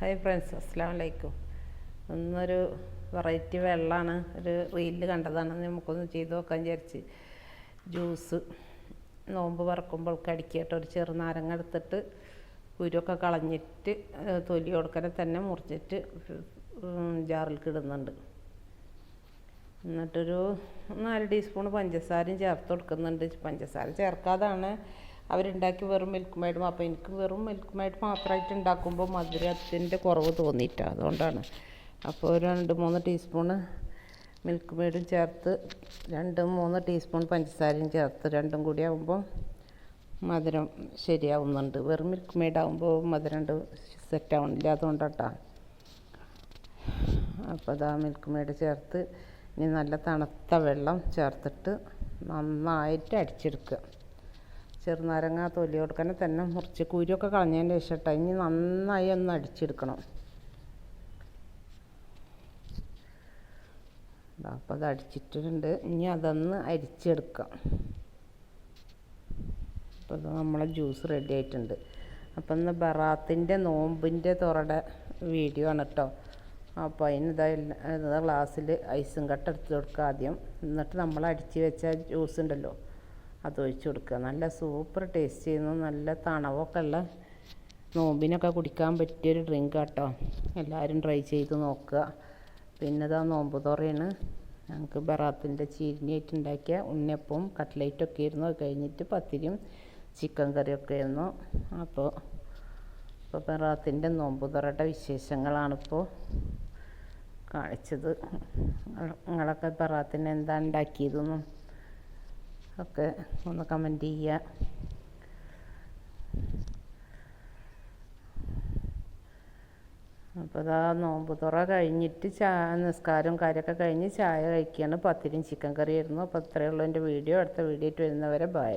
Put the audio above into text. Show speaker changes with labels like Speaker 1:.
Speaker 1: Hi friends, അസ്സലാമു അലൈക്കും. ഇന്നൊരു വെറൈറ്റി വെള്ളമാണ്, ഒരു റീലിൽ കണ്ടതാണ്. നമുക്കൊന്ന് ചെയ്ത് നോക്കാൻ വിചാരിച്ച്. ജ്യൂസ് നോമ്പ് പറക്കുമ്പോൾ കടിക്കട്ടെ. ഒരു ചെറുനാരങ്ങ എടുത്തിട്ട് കുരുവൊക്കെ കളഞ്ഞിട്ട് തൊലി കൊടുക്കനെ തന്നെ മുറിച്ചിട്ട് ജാറിലേക്ക് ഇടുന്നുണ്ട്. എന്നിട്ടൊരു 4 ടീസ്പൂൺ പഞ്ചസാരയും ചേർത്ത് കൊടുക്കുന്നുണ്ട്. പഞ്ചസാര ചേർക്കാതാണ് അവരുണ്ടാക്കി വെറും മിൽക്ക് മെയ്ഡും. അപ്പോൾ എനിക്ക് വെറും മിൽക്ക് മെയ്ഡ് മാത്രമായിട്ട് ഉണ്ടാക്കുമ്പോൾ മധുരത്തിൻ്റെ കുറവ് തോന്നിയിട്ടാണ്, അതുകൊണ്ടാണ്. അപ്പോൾ ഒരു 2-3 ടീസ്പൂണ് മിൽക്ക് മെയ്ഡും ചേർത്ത് 2-3 ടീസ്പൂൺ പഞ്ചസാരയും ചേർത്ത് രണ്ടും കൂടി ആകുമ്പോൾ മധുരം ശരിയാവുന്നുണ്ട്. വെറും മിൽക്ക് മെയ്ഡ് ആകുമ്പോൾ മധുരം സെറ്റാവുന്നില്ല, അതുകൊണ്ടാട്ടോ. അപ്പോൾ അതാ മിൽക്ക് മെയ്ഡ് ചേർത്ത് ഇനി നല്ല തണുത്ത വെള്ളം ചേർത്തിട്ട് നന്നായിട്ട് അടിച്ചെടുക്കുക. ചെറുനാരങ്ങ തൊലി കൊടുക്കണേ തന്നെ മുറിച്ച് കുരുവൊക്കെ കളഞ്ഞതിന് ശേഷം ഇനി നന്നായി ഒന്ന് അടിച്ചെടുക്കണം. അപ്പോൾ അത് അടിച്ചിട്ടുണ്ട്. ഇനി അതൊന്ന് അരിച്ചെടുക്കാം. അപ്പോൾ അത് നമ്മളെ ജ്യൂസ് റെഡി ആയിട്ടുണ്ട്. അപ്പം ഇന്ന് ബറാത്തിൻ്റെ നോമ്പിൻ്റെ തുറയുടെ വീഡിയോ ആണ് കേട്ടോ. അപ്പോൾ അതിന് ഗ്ലാസ്സിൽ ഐസും കട്ട എടുത്ത് കൊടുക്കുക ആദ്യം. എന്നിട്ട് നമ്മൾ അടിച്ച് വെച്ച ജ്യൂസ് ഉണ്ടല്ലോ, അത് ഒഴിച്ച് കൊടുക്കുക. നല്ല സൂപ്പർ ടേസ്റ്റ് ചെയ്യുന്നു. നല്ല തണവൊക്കെ ഉള്ള നോമ്പിനൊക്കെ കുടിക്കാൻ പറ്റിയൊരു ഡ്രിങ്ക് കേട്ടോ. എല്ലാവരും ട്രൈ ചെയ്ത് നോക്കുക. പിന്നെ ഇതാ നോമ്പ് തുറയാണ്. ഞങ്ങൾക്ക് ബറാത്തിൻ്റെ ചീരിനിയായിട്ട് ഉണ്ടാക്കിയ ഉണ്ണിയപ്പവും കട്ട്ലേറ്റൊക്കെ ആയിരുന്നു. അത് കഴിഞ്ഞിട്ട് പത്തിരിയും ചിക്കൻ കറിയൊക്കെ ആയിരുന്നു. അപ്പോൾ ബറാത്തിൻ്റെ നോമ്പ് തുറയുടെ വിശേഷങ്ങളാണിപ്പോൾ കാണിച്ചത്. നിങ്ങളൊക്കെ ബറാത്തിന് എന്താ ഉണ്ടാക്കിയതെന്നും ഒക്കെ ഒന്ന് കമൻറ്റ് ചെയ്യുക. അപ്പോൾ അതാ നോമ്പ് തുറ കഴിഞ്ഞിട്ട് നിസ്കാരവും കാര്യമൊക്കെ കഴിഞ്ഞ് ചായ കഴിക്കുകയാണ്. പത്തിരിയും ചിക്കൻ കറിയായിരുന്നു. അപ്പോൾ ഇത്രയേ ഉള്ളൂ എൻ്റെ വീഡിയോ. അടുത്ത വീഡിയോ ആയിട്ട് വരുന്നവരെ ബൈ.